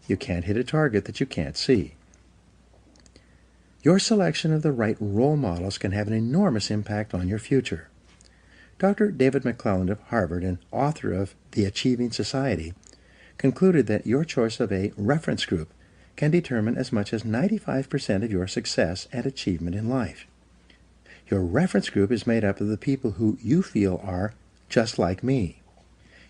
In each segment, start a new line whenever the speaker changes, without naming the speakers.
You can't hit a target that you can't see. Your selection of the right role models can have an enormous impact on your future. Dr. David McClelland of Harvard, and author of The Achieving Society, concluded that your choice of a reference group can determine as much as 95% of your success and achievement in life. Your reference group is made up of the people who you feel are just like me.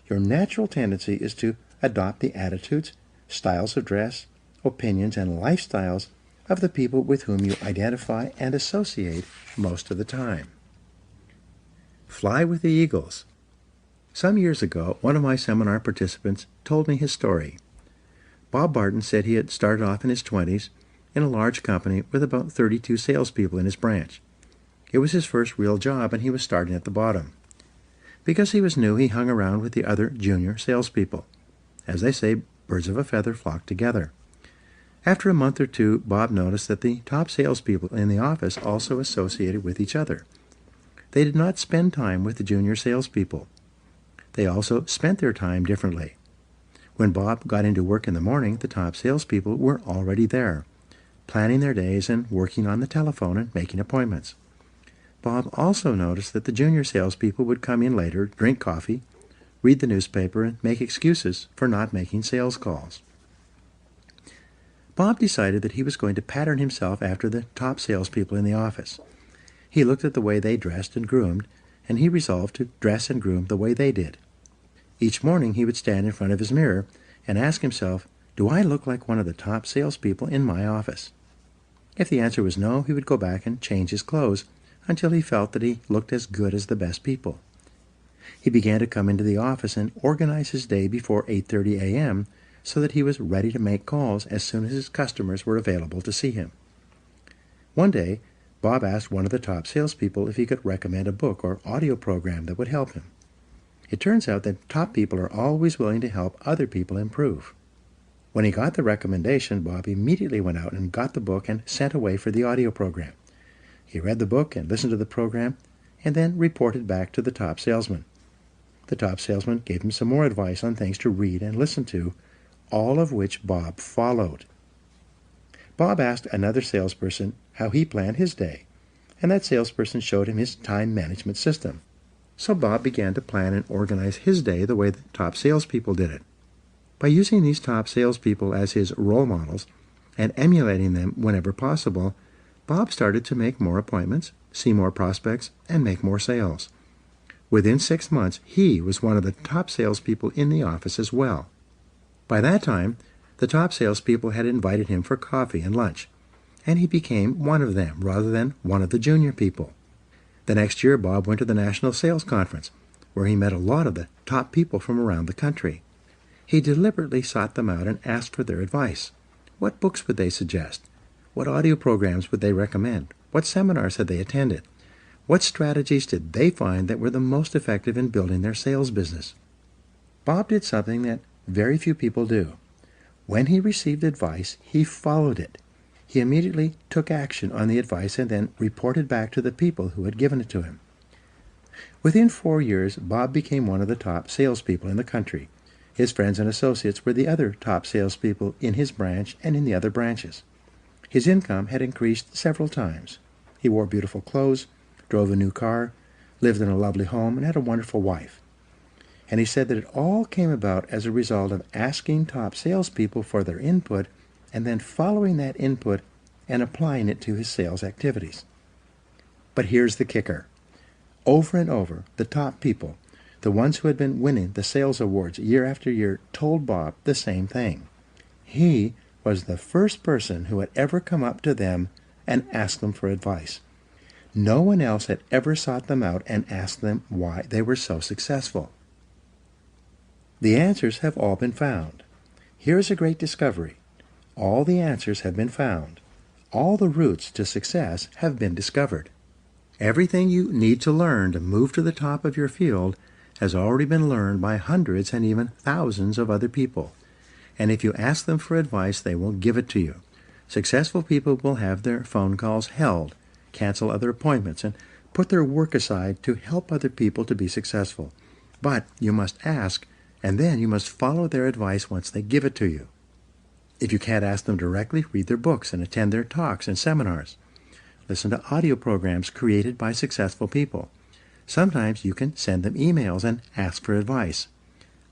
Your natural tendency is to adopt the attitudes, styles of dress, opinions, and lifestyles of the people with whom you identify and associate most of the time. Fly with the eagles. Some years ago, one of my seminar participants told me his story. Bob Barton said he had started off in his 20s in a large company with about 32 salespeople in his branch. It was his first real job, and he was starting at the bottom. Because he was new, he hung around with the other junior salespeople. As they say, birds of a feather flock together. After a month or two, Bob noticed that the top salespeople in the office also associated with each other. They did not spend time with the junior salespeople. They also spent their time differently. When Bob got into work in the morning, the top salespeople were already there, planning their days and working on the telephone and making appointments. Bob also noticed that the junior salespeople would come in later, drink coffee, read the newspaper, and make excuses for not making sales calls. Bob decided that he was going to pattern himself after the top salespeople in the office. He looked at the way they dressed and groomed, and he resolved to dress and groom the way they did. Each morning he would stand in front of his mirror and ask himself, "Do I look like one of the top salespeople in my office?" If the answer was no, he would go back and change his clothes until he felt that he looked as good as the best people. He began to come into the office and organize his day before 8:30 a.m. so that he was ready to make calls as soon as his customers were available to see him. One day, Bob asked one of the top salespeople if he could recommend a book or audio program that would help him. It turns out that top people are always willing to help other people improve. When he got the recommendation, Bob immediately went out and got the book and sent away for the audio program. He read the book and listened to the program, and then reported back to the top salesman. The top salesman gave him some more advice on things to read and listen to, all of which Bob followed. Bob asked another salesperson how he planned his day, and that salesperson showed him his time management system. So Bob began to plan and organize his day the way the top salespeople did it. By using these top salespeople as his role models and emulating them whenever possible, Bob started to make more appointments, see more prospects, and make more sales. Within 6 months, he was one of the top salespeople in the office as well. By that time, the top salespeople had invited him for coffee and lunch, and he became one of them rather than one of the junior people. The next year, Bob went to the National Sales Conference, where he met a lot of the top people from around the country. He deliberately sought them out and asked for their advice. What books would they suggest? What audio programs would they recommend? What seminars had they attended? What strategies did they find that were the most effective in building their sales business? Bob did something that very few people do. When he received advice, he followed it. He immediately took action on the advice and then reported back to the people who had given it to him. Within 4 years, Bob became one of the top salespeople in the country. His friends and associates were the other top salespeople in his branch and in the other branches. His income had increased several times. He wore beautiful clothes, drove a new car, lived in a lovely home, and had a wonderful wife. And he said that it all came about as a result of asking top salespeople for their input and then following that input and applying it to his sales activities. But here's the kicker. Over and over, the top people, the ones who had been winning the sales awards year after year, told Bob the same thing. He was the first person who had ever come up to them and asked them for advice. No one else had ever sought them out and asked them why they were so successful. The answers have all been found. Here's a great discovery. All the answers have been found. All the routes to success have been discovered. Everything you need to learn to move to the top of your field has already been learned by hundreds and even thousands of other people. And if you ask them for advice, they will give it to you. Successful people will have their phone calls held, cancel other appointments, and put their work aside to help other people to be successful. But you must ask, and then you must follow their advice once they give it to you. If you can't ask them directly, read their books and attend their talks and seminars. Listen to audio programs created by successful people. Sometimes you can send them emails and ask for advice.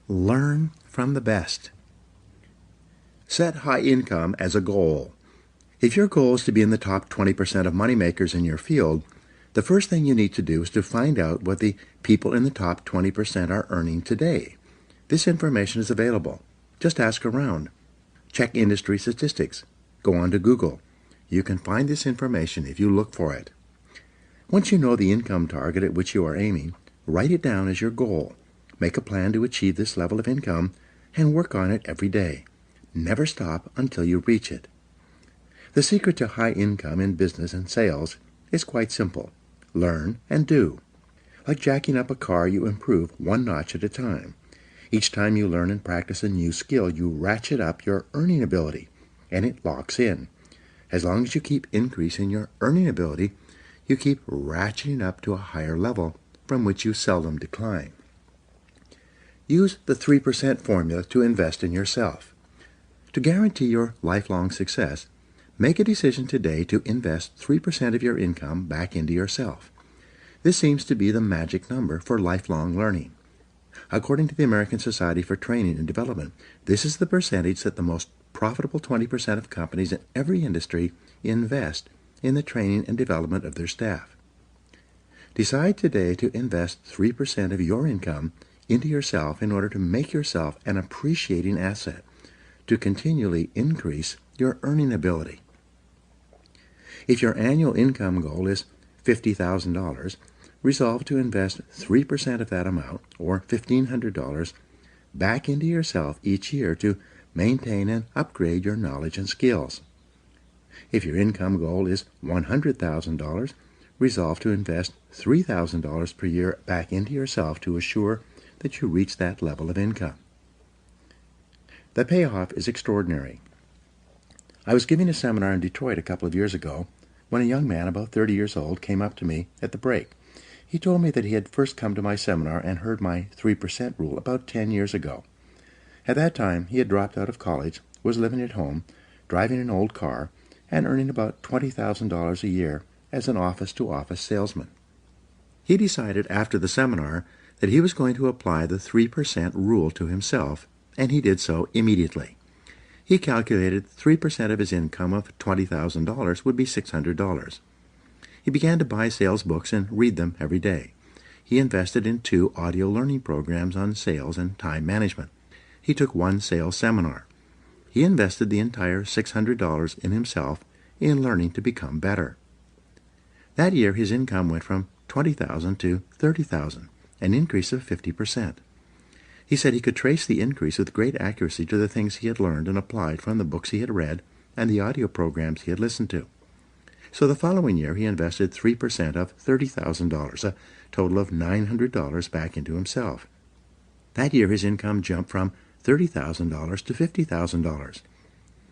Learn from the best. Set high income as a goal. If your goal is to be in the top 20% of moneymakers in your field, the first thing you need to do is to find out what the people in the top 20% are earning today. This information is available. Just ask around. Check industry statistics. Go on to Google. You can find this information if you look for it. Once you know the income target at which you are aiming, write it down as your goal. Make a plan to achieve this level of income and work on it every day. Never stop until you reach it. The secret to high income in business and sales is quite simple. Learn and do. Like jacking up a car, you improve one notch at a time. Each time you learn and practice a new skill, you ratchet up your earning ability, and it locks in. As long as you keep increasing your earning ability, you keep ratcheting up to a higher level from which you seldom decline. Use the 3% formula to invest in yourself. To guarantee your lifelong success, make a decision today to invest 3% of your income back into yourself. This seems to be the magic number for lifelong learning. According to the American Society for Training and Development, this is the percentage that the most profitable 20% of companies in every industry invest in the training and development of their staff. Decide today to invest 3% of your income into yourself in order to make yourself an appreciating asset, to continually increase your earning ability. If your annual income goal is $50,000, resolve to invest 3% of that amount, or $1,500, back into yourself each year to maintain and upgrade your knowledge and skills. If your income goal is $100,000, resolve to invest $3,000 per year back into yourself to assure that you reach that level of income. The payoff is extraordinary. I was giving a seminar in Detroit a couple of years ago when a young man about 30 years old came up to me at the break. He told me that he had first come to my seminar and heard my 3% rule about 10 years ago. At that time, he had dropped out of college, was living at home, driving an old car, and earning about $20,000 a year as an office-to-office salesman. He decided after the seminar that he was going to apply the 3% rule to himself, and he did so immediately. He calculated 3% of his income of $20,000 would be $600. He began to buy sales books and read them every day. He invested in 2 audio learning programs on sales and time management. He took 1 sales seminar. He invested the entire $600 in himself in learning to become better. That year his income went from $20,000 to $30,000, an increase of 50%. He said he could trace the increase with great accuracy to the things he had learned and applied from the books he had read and the audio programs he had listened to. So the following year he invested 3% of $30,000, a total of $900 back into himself. That year his income jumped from $30,000 to $50,000.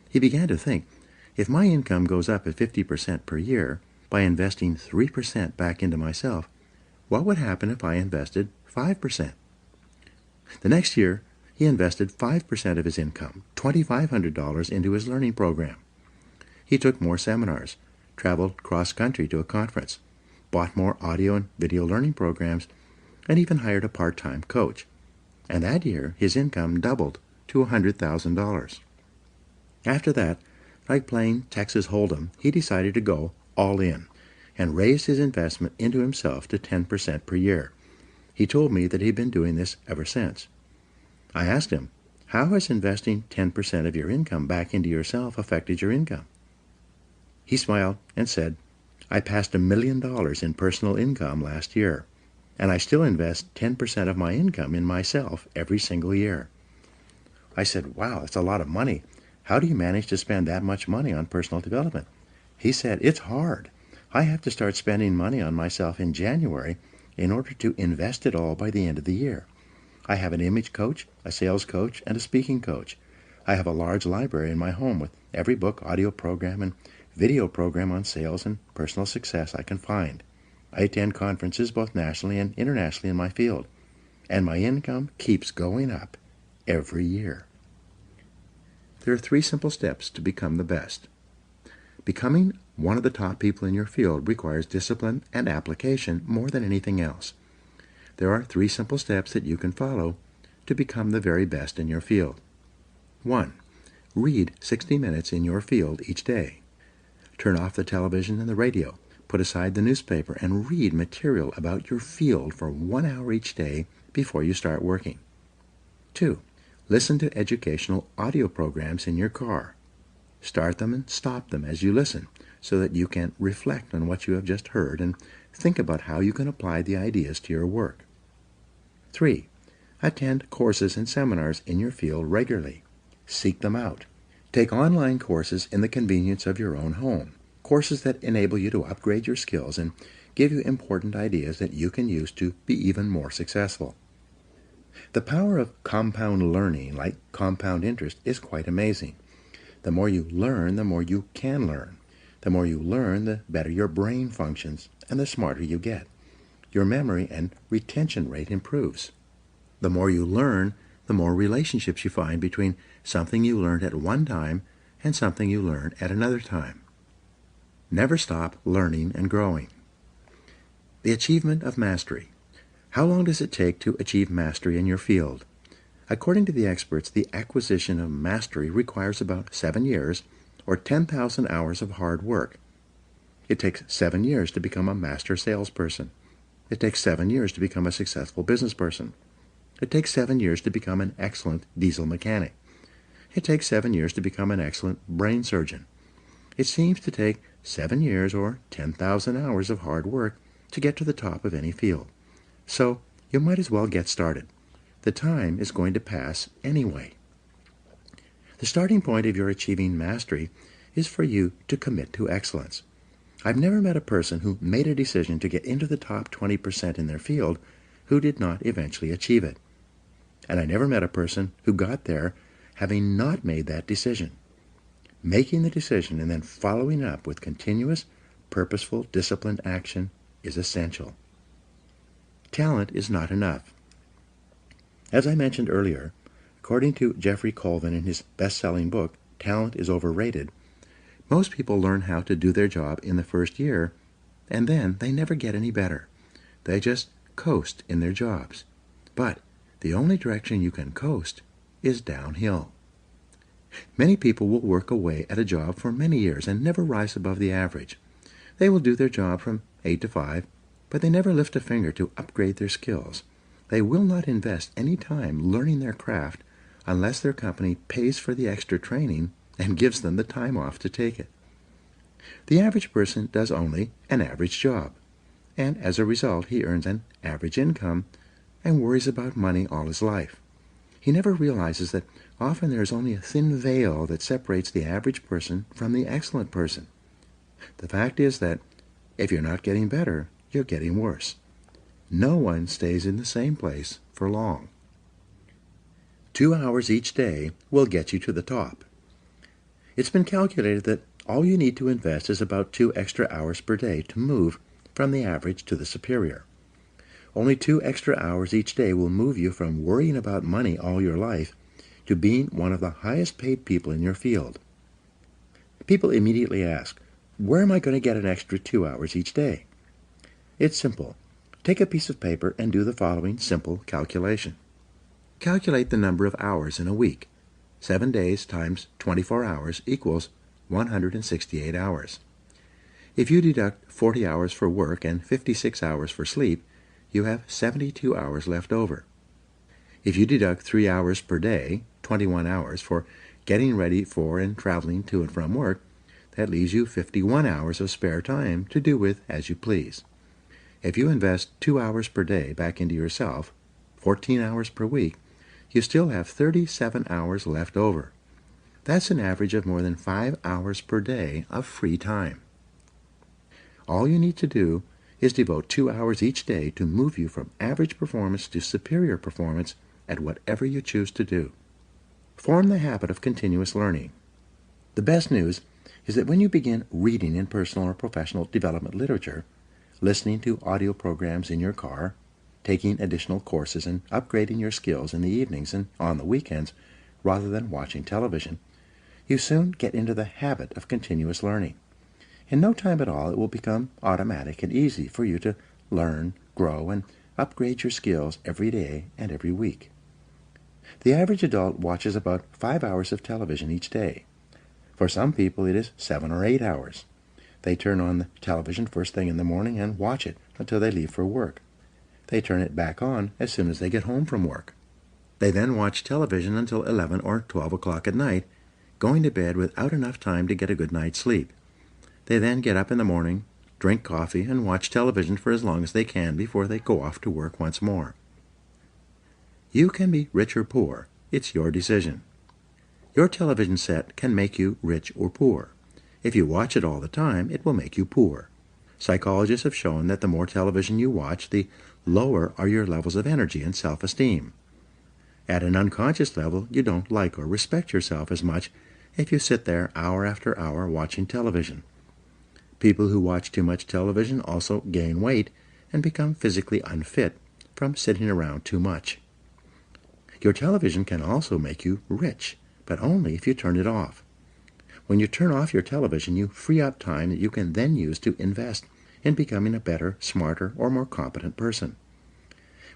He began to think, if my income goes up at 50% per year by investing 3% back into myself, what would happen if I invested 5%? The next year, he invested 5% of his income, $2,500, into his learning program. He took more seminars, traveled cross-country to a conference, bought more audio and video learning programs, and even hired a part-time coach. And that year, his income doubled to $100,000. After that, like playing Texas Hold'em, he decided to go all in and raised his investment into himself to 10% per year. He told me that he'd been doing this ever since. I asked him, how has investing 10% of your income back into yourself affected your income? He smiled and said, I passed $1 million in personal income last year, and I still invest 10% of my income in myself every single year. I said, wow, that's a lot of money. How do you manage to spend that much money on personal development? He said, it's hard. I have to start spending money on myself in January in order to invest it all by the end of the year. I have an image coach, a sales coach, and a speaking coach. I have a large library in my home with every book, audio program, and video program on sales and personal success I can find. I attend conferences both nationally and internationally in my field, and my income keeps going up every year. There are 3 simple steps to become the best. Becoming one of the top people in your field requires discipline and application more than anything else. There are 3 simple steps that you can follow to become the very best in your field. 1. Read 60 minutes in your field each day. Turn off the television and the radio. Put aside the newspaper and read material about your field for 1 hour each day before you start working. 2. Listen to educational audio programs in your car. Start them and stop them as you listen so that you can reflect on what you have just heard and think about how you can apply the ideas to your work. 3. Attend courses and seminars in your field regularly. Seek them out. Take online courses in the convenience of your own home, courses that enable you to upgrade your skills and give you important ideas that you can use to be even more successful. The power of compound learning, like compound interest, is quite amazing. The more you learn, the more you can learn. The more you learn, the better your brain functions, and the smarter you get. Your memory and retention rate improves. The more you learn, the more relationships you find between something you learned at one time and something you learned at another time. Never stop learning and growing. The achievement of mastery. How long does it take to achieve mastery in your field? According to the experts, the acquisition of mastery requires about 7 years or 10,000 hours of hard work. It takes 7 years to become a master salesperson. It takes 7 years to become a successful business person. It takes 7 years to become an excellent diesel mechanic. It takes 7 years to become an excellent brain surgeon. It seems to take 7 years or 10,000 hours of hard work to get to the top of any field. So you might as well get started. The time is going to pass anyway. The starting point of your achieving mastery is for you to commit to excellence. I've never met a person who made a decision to get into the top 20% in their field who did not eventually achieve it. And I never met a person who got there having not made that decision. Making the decision and then following up with continuous, purposeful, disciplined action is essential. Talent is not enough. As I mentioned earlier, according to Jeffrey Colvin in his best-selling book, Talent is Overrated, most people learn how to do their job in the first year, and then they never get any better. They just coast in their jobs. But the only direction you can coast is downhill. Many people will work away at a job for many years and never rise above the average. They will do their job from 8 to 5, but they never lift a finger to upgrade their skills. They will not invest any time learning their craft unless their company pays for the extra training and gives them the time off to take it. The average person does only an average job, and as a result he earns an average income and worries about money all his life. He never realizes that often there is only a thin veil that separates the average person from the excellent person. The fact is that if you're not getting better, you're getting worse. No one stays in the same place for long. 2 hours each day will get you to the top. It's been calculated that all you need to invest is about 2 extra hours per day to move from the average to the superior. Only 2 extra hours each day will move you from worrying about money all your life to being one of the highest paid people in your field. People immediately ask, where am I going to get an extra 2 hours each day? It's simple. Take a piece of paper and do the following simple calculation. Calculate the number of hours in a week. 7 days times 24 hours equals 168 hours. If you deduct 40 hours for work and 56 hours for sleep, you have 72 hours left over. If you deduct 3 hours per day, 21 hours, for getting ready for and traveling to and from work, that leaves you 51 hours of spare time to do with as you please. If you invest 2 hours per day back into yourself, 14 hours per week, you still have 37 hours left over. That's an average of more than 5 hours per day of free time. All you need to do is devote 2 hours each day to move you from average performance to superior performance at whatever you choose to do. Form the habit of continuous learning. The best news is that when you begin reading in personal or professional development literature, listening to audio programs in your car, taking additional courses and upgrading your skills in the evenings and on the weekends rather than watching television, You soon get into the habit of continuous learning. In no time at all, it will become automatic and easy for you to learn, grow, and upgrade your skills every day and every week. The average adult watches about 5 hours of television each day. For some people, it is 7 or 8 hours. They turn on the television first thing in the morning and watch it until they leave for work. They turn it back on as soon as they get home from work. They then watch television until 11 or 12 o'clock at night, going to bed without enough time to get a good night's sleep. They then get up in the morning, drink coffee, and watch television for as long as they can before they go off to work once more. You can be rich or poor. It's your decision. Your television set can make you rich or poor. If you watch it all the time, it will make you poor. Psychologists have shown that the more television you watch, the lower are your levels of energy and self-esteem. At an unconscious level, you don't like or respect yourself as much if you sit there hour after hour watching television. People who watch too much television also gain weight and become physically unfit from sitting around too much. Your television can also make you rich, but only if you turn it off. When you turn off your television, you free up time that you can then use to invest in becoming a better, smarter, or more competent person.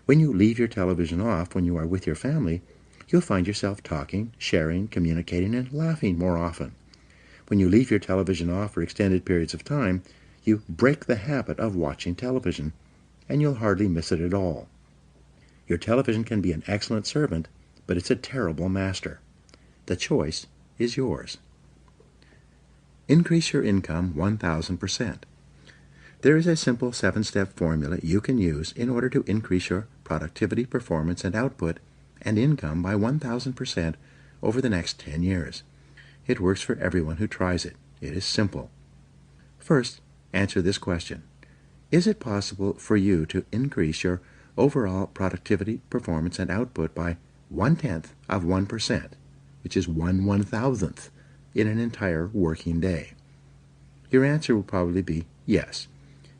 When you leave your television off when you are with your family, you'll find yourself talking, sharing, communicating, and laughing more often. When you leave your television off for extended periods of time, you break the habit of watching television, and you'll hardly miss it at all. Your television can be an excellent servant, but it's a terrible master. The choice is yours. Increase your income 1,000%. There is a simple 7-step formula you can use in order to increase your productivity, performance, and output and income by 1,000% over the next 10 years. It works for everyone who tries it. It is simple. First, answer this question. Is it possible for you to increase your overall productivity, performance, and output by 1/10%, which is 1/1000th, in an entire working day? Your answer will probably be yes.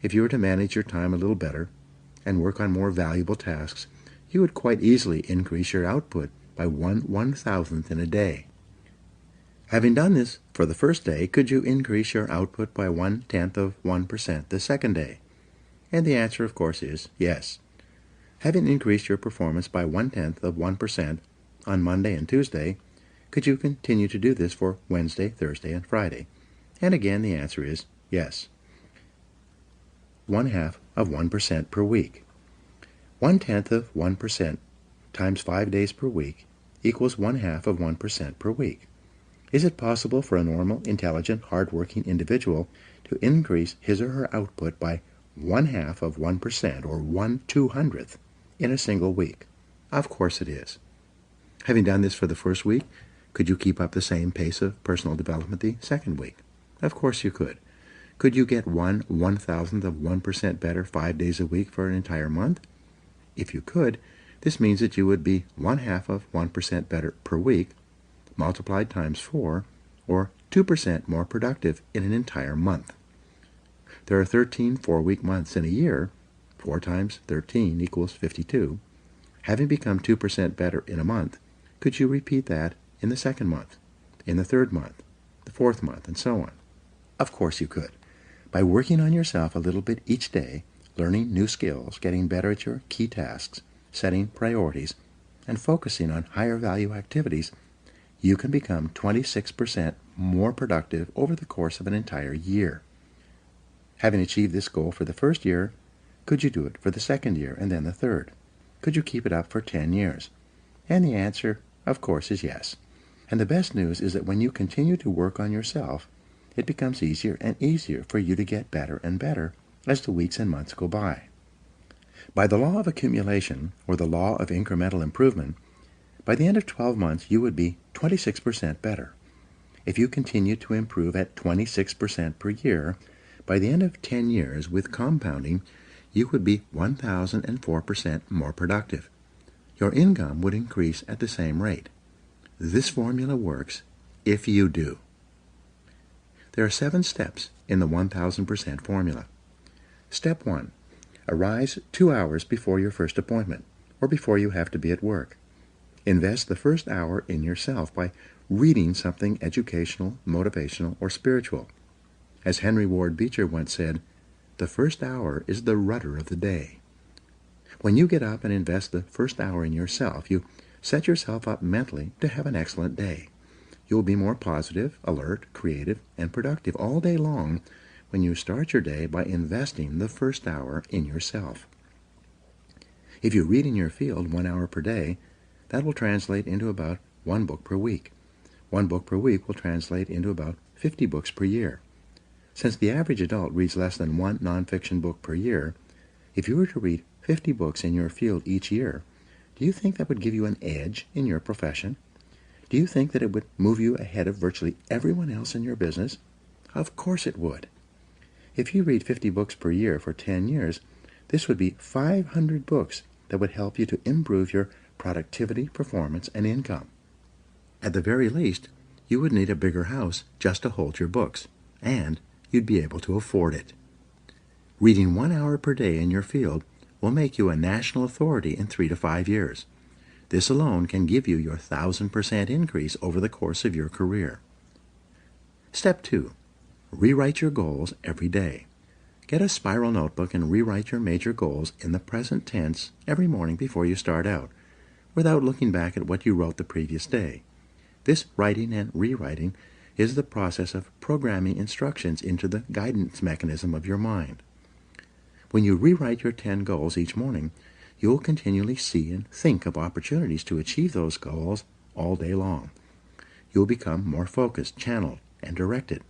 If you were to manage your time a little better and work on more valuable tasks, you would quite easily increase your output by 1/1000th in a day. Having done this for the first day, could you increase your output by 1/10% the second day? And the answer, of course, is yes. Having increased your performance by 1/10% on Monday and Tuesday, could you continue to do this for Wednesday, Thursday, and Friday? And again, the answer is yes. 1/2% per week. 1/10% times 5 days per week equals 1/2% per week. Is it possible for a normal, intelligent, hard-working individual to increase his or her output by 1/2% or 1/200th in a single week? Of course it is. Having done this for the first week, could you keep up the same pace of personal development the second week? Of course you could. Could you get 1/1000% better 5 days a week for an entire month? If you could, this means that you would be 1/2% better per week, multiplied times 4, or 2% more productive in an entire month. There are 13 4-week months in a year. 4 times 13 equals 52. Having become 2% better in a month, could you repeat that in the second month, in the third month, the fourth month, and so on? Of course you could. By working on yourself a little bit each day, learning new skills, getting better at your key tasks, setting priorities, and focusing on higher value activities, you can become 26% more productive over the course of an entire year. Having achieved this goal for the first year, could you do it for the second year and then the third? Could you keep it up for 10 years? And the answer, of course, is yes. And the best news is that when you continue to work on yourself, it becomes easier and easier for you to get better and better as the weeks and months go by. By the law of accumulation, or the law of incremental improvement, by the end of 12 months you would be 26% better. If you continue to improve at 26% per year, by the end of 10 years with compounding, you would be 1,004% more productive. Your income would increase at the same rate. This formula works if you do. There are 7 steps in the 1,000% formula. Step 1. Arise 2 hours before your first appointment, or before you have to be at work. Invest the first hour in yourself by reading something educational, motivational, or spiritual. As Henry Ward Beecher once said, "The first hour is the rudder of the day." When you get up and invest the first hour in yourself, you set yourself up mentally to have an excellent day. You'll be more positive, alert, creative, and productive all day long when you start your day by investing the first hour in yourself. If you read in your field 1 hour per day, that will translate into about 1 book per week. 1 book per week will translate into about 50 books per year. Since the average adult reads less than 1 nonfiction book per year, if you were to read 50 books in your field each year, do you think that would give you an edge in your profession? Do you think that it would move you ahead of virtually everyone else in your business? Of course it would. If you read 50 books per year for 10 years, this would be 500 books that would help you to improve your productivity, performance, and income. At the very least, you would need a bigger house just to hold your books, and you'd be able to afford it. Reading 1 hour per day in your field will make you a national authority in 3 to 5 years. This alone can give you your 1,000% increase over the course of your career. Step 2. Rewrite your goals every day. Get a spiral notebook and rewrite your major goals in the present tense every morning before you start out, without looking back at what you wrote the previous day. This writing and rewriting is the process of programming instructions into the guidance mechanism of your mind. When you rewrite your 10 goals each morning, you'll continually see and think of opportunities to achieve those goals all day long. You'll become more focused, channeled, and directed.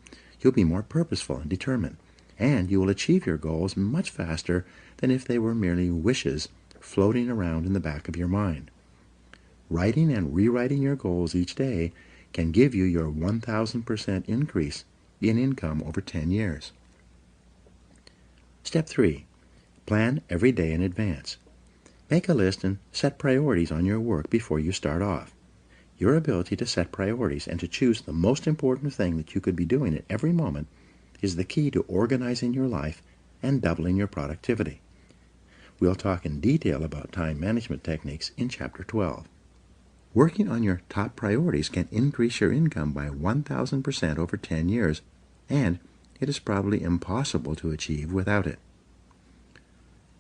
You'll be more purposeful and determined, and you will achieve your goals much faster than if they were merely wishes floating around in the back of your mind. Writing and rewriting your goals each day can give you your 1,000% increase in income over 10 years. Step 3. Plan every day in advance. Make a list and set priorities on your work before you start off. Your ability to set priorities and to choose the most important thing that you could be doing at every moment is the key to organizing your life and doubling your productivity. We'll talk in detail about time management techniques in Chapter 12. Working on your top priorities can increase your income by 1,000% over 10 years, and it is probably impossible to achieve without it.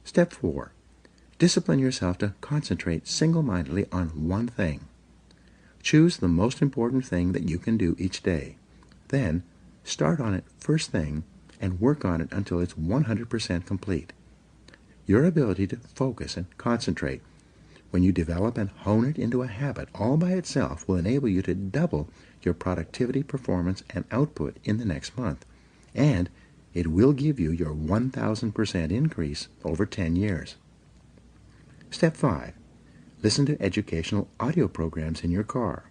Step 4. Discipline yourself to concentrate single-mindedly on one thing. Choose the most important thing that you can do each day. Then, start on it first thing and work on it until it's 100% complete. Your ability to focus and concentrate when you develop and hone it into a habit all by itself will enable you to double your productivity, performance, and output in the next month, and it will give you your 1,000% increase over 10 years. Step 5. Listen to educational audio programs in your car.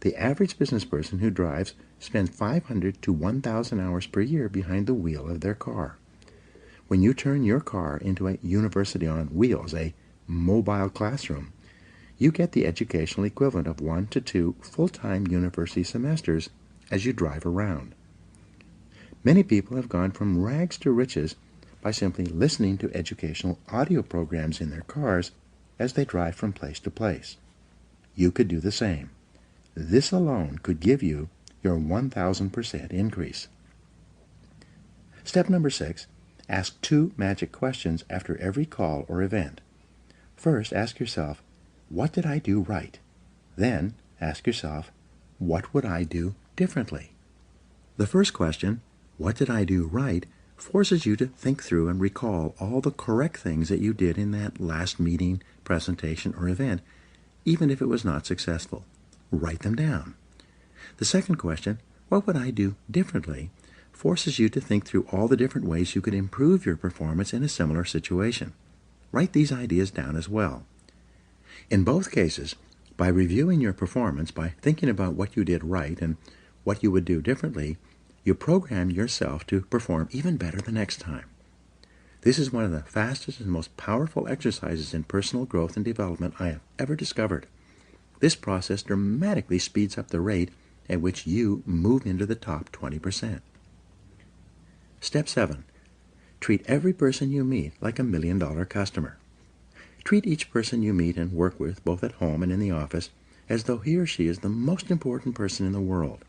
The average business person who drives spends 500 to 1,000 hours per year behind the wheel of their car. When you turn your car into a university on wheels, a mobile classroom, you get the educational equivalent of 1 to 2 full-time university semesters as you drive around. Many people have gone from rags to riches by simply listening to educational audio programs in their cars as they drive from place to place. You could do the same. This alone could give you your 1,000% increase. Step number 6. Ask 2 magic questions after every call or event. First, ask yourself, what did I do right? Then, ask yourself, what would I do differently? The first question, what did I do right, forces you to think through and recall all the correct things that you did in that last meeting, presentation, or event, even if it was not successful. Write them down. The second question, what would I do differently, forces you to think through all the different ways you could improve your performance in a similar situation. Write these ideas down as well. In both cases, by reviewing your performance, by thinking about what you did right and what you would do differently, you program yourself to perform even better the next time. This is one of the fastest and most powerful exercises in personal growth and development I have ever discovered. This process dramatically speeds up the rate at which you move into the top 20%. Step 7. Treat every person you meet like $1 million customer. Treat each person you meet and work with, both at home and in the office, as though he or she is the most important person in the world.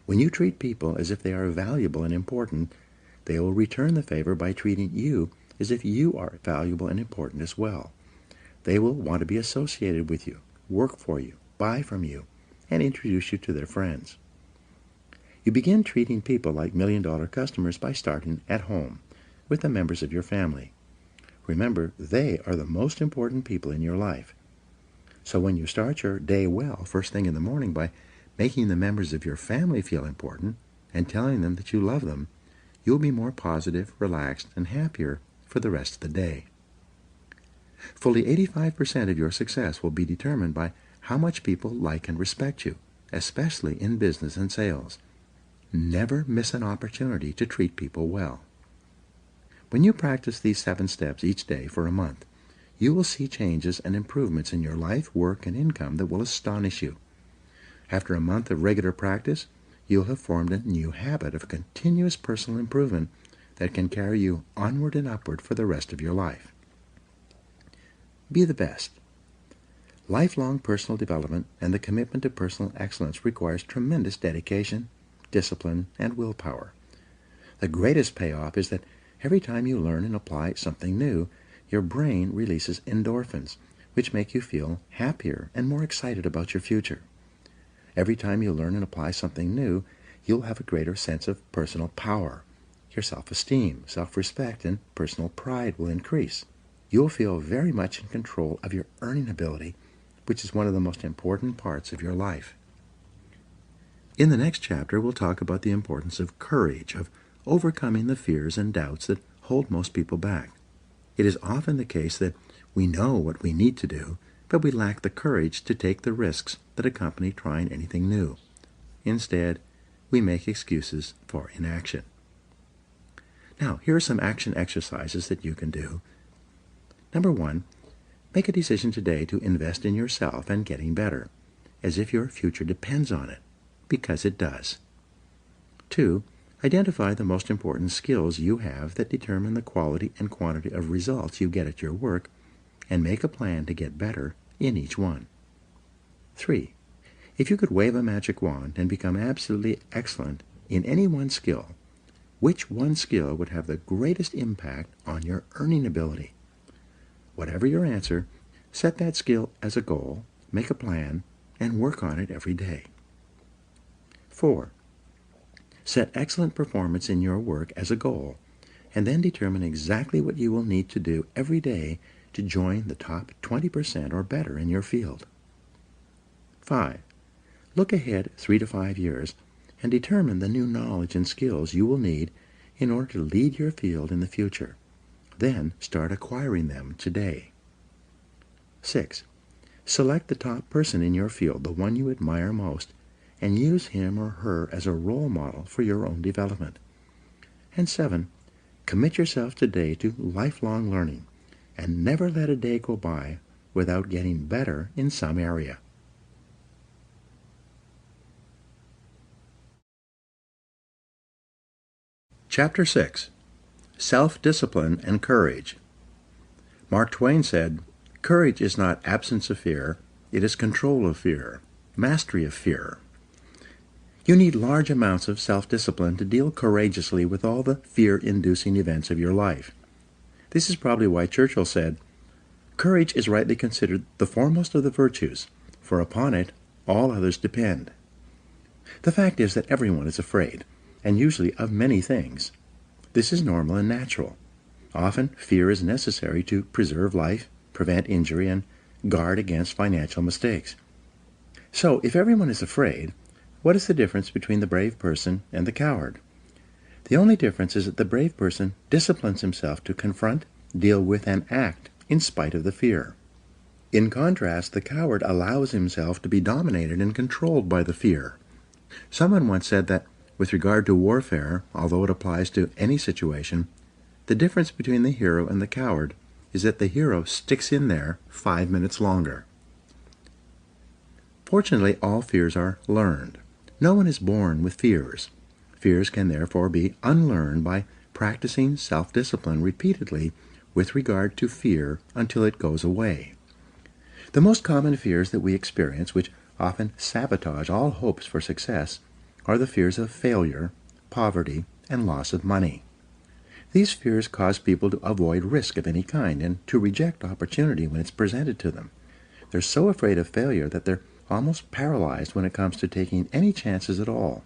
When you treat people as if they are valuable and important, they will return the favor by treating you as if you are valuable and important as well. They will want to be associated with you, work for you, buy from you, and introduce you to their friends. You begin treating people like million-dollar customers by starting at home with the members of your family. Remember, they are the most important people in your life. So when you start your day well, first thing in the morning, by making the members of your family feel important and telling them that you love them, you'll be more positive, relaxed, and happier for the rest of the day. Fully 85% of your success will be determined by how much people like and respect you, especially in business and sales. Never miss an opportunity to treat people well. When you practice these 7 steps each day for a month, you will see changes and improvements in your life, work, and income that will astonish you. After a month of regular practice, you'll have formed a new habit of continuous personal improvement that can carry you onward and upward for the rest of your life. Be the best. Lifelong personal development and the commitment to personal excellence requires tremendous dedication, discipline, and willpower. The greatest payoff is that every time you learn and apply something new, your brain releases endorphins, which make you feel happier and more excited about your future. Every time you learn and apply something new, you'll have a greater sense of personal power. Your self-esteem, self-respect, and personal pride will increase. You'll feel very much in control of your earning ability, which is one of the most important parts of your life. In the next chapter, we'll talk about the importance of courage, of overcoming the fears and doubts that hold most people back. It is often the case that we know what we need to do, but we lack the courage to take the risks that accompany trying anything new. Instead, we make excuses for inaction. Now, here are some action exercises that you can do. Number 1, make a decision today to invest in yourself and getting better, as if your future depends on it, because it does. 2, identify the most important skills you have that determine the quality and quantity of results you get at your work, and make a plan to get better in each one. 3, if you could wave a magic wand and become absolutely excellent in any one skill, which one skill would have the greatest impact on your earning ability? Whatever your answer, set that skill as a goal, make a plan, and work on it every day. 4, set excellent performance in your work as a goal, and then determine exactly what you will need to do every day to join the top 20% or better in your field. 5, look ahead 3 to 5 years and determine the new knowledge and skills you will need in order to lead your field in the future. Then start acquiring them today. 6, select the top person in your field, the one you admire most, and use him or her as a role model for your own development. And 7, commit yourself today to lifelong learning, and never let a day go by without getting better in some area. Chapter 6, Self-Discipline and Courage. Mark Twain said, "Courage is not absence of fear, it is control of fear, mastery of fear." You need large amounts of self-discipline to deal courageously with all the fear-inducing events of your life. This is probably why Churchill said, "Courage is rightly considered the foremost of the virtues, for upon it all others depend." The fact is that everyone is afraid, and usually of many things. This is normal and natural. Often, fear is necessary to preserve life, prevent injury, and guard against financial mistakes. So, if everyone is afraid, what is the difference between the brave person and the coward? The only difference is that the brave person disciplines himself to confront, deal with, and act in spite of the fear. In contrast, the coward allows himself to be dominated and controlled by the fear. Someone once said that, with regard to warfare, although it applies to any situation, the difference between the hero and the coward is that the hero sticks in there 5 minutes longer. Fortunately, all fears are learned. No one is born with fears. Fears can therefore be unlearned by practicing self-discipline repeatedly with regard to fear until it goes away. The most common fears that we experience, which often sabotage all hopes for success, are the fears of failure, poverty, and loss of money. These fears cause people to avoid risk of any kind and to reject opportunity when it's presented to them. They're so afraid of failure that they're almost paralyzed when it comes to taking any chances at all.